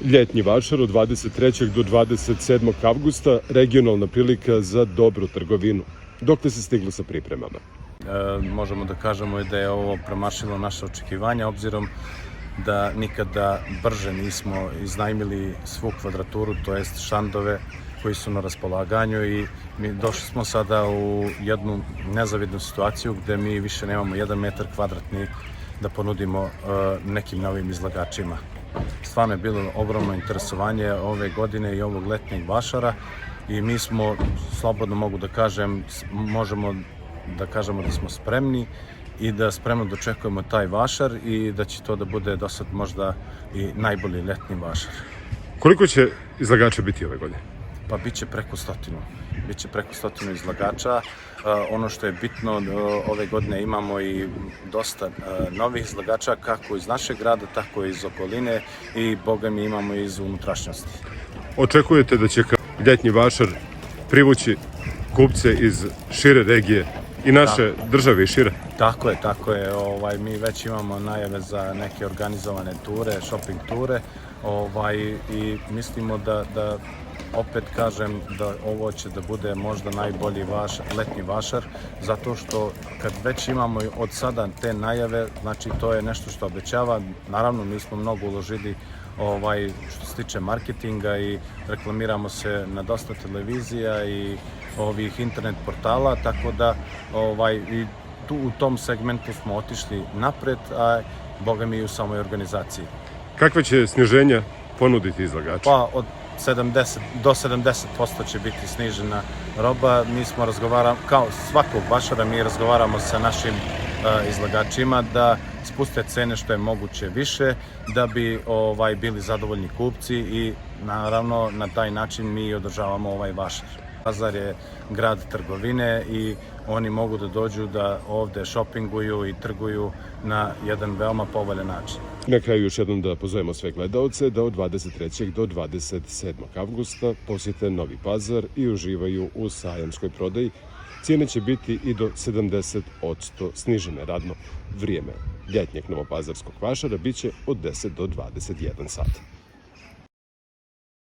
Ljetnji Vašar od 23. do 27. avgusta, regionalna prilika za dobru trgovinu. Dok li se stiglo sa pripremama? Možemo da kažemo da je ovo premašilo naše očekivanja, obzirom da nikada brže nismo iznajmili svu kvadraturu, to jest štandove koji su na raspolaganju, i mi došli smo sada u jednu nezavidnu situaciju gde mi više nemamo 1 metar kvadratni da ponudimo nekim novim izlagačima. Stvarno je bilo ogromno interesovanje ove godine i ovog letnjeg Vašara i mi smo, slobodno mogu da kažem, možemo da kažemo da smo spremni i da spremno dočekujemo taj Vašar i da će to da bude do sad možda i najbolji letnji Vašar. Koliko će izlagača biti ove godine? Pa biće preko 100. Biće preko 100 izlagača. Ono što je bitno, ove godine imamo i dosta novih izlagača, kako iz našeg grada, tako i iz okoline, i boga mi imamo i iz unutrašnjosti. Očekujete da će ljetnji Vašar privući kupce iz šire regije i naše države i šire? Tako je. Mi već imamo najave za neke organizovane ture, shopping ture, i mislimo da opet kažem da ovo će da bude možda najbolji letnji Vašar, zato što kad već imamo od sada te najave, znači to je nešto što obećava. Naravno, mi smo mnogo uložili što se tiče marketinga i reklamiramo se na dosta televizija i ovih internet portala, tako da i tu u tom segmentu smo otišli napred, a boga mi i u samoj organizaciji. Kakve će sniženja ponuditi izlagači? Pa od 70 do 70% će biti snižena roba. Mi smo kao svakog Vašara, mi razgovaramo sa našim izlagačima da spuste cene što je moguće više, da bi bili zadovoljni kupci, i naravno na taj način mi održavamo ovaj Vašar. Pazar je grad trgovine i oni mogu da dođu da ovde šopinguju i trguju na jedan veoma povoljan način. Na kraju još jednom da pozovemo sve gledaoce da od 23. do 27. avgusta posjete Novi Pazar i uživaju u sajamskoj prodaji. Cijene će biti i do 70% snižene. Radno vrijeme ljetnjeg novopazarskog Vašara biće od 10 do 21 sat.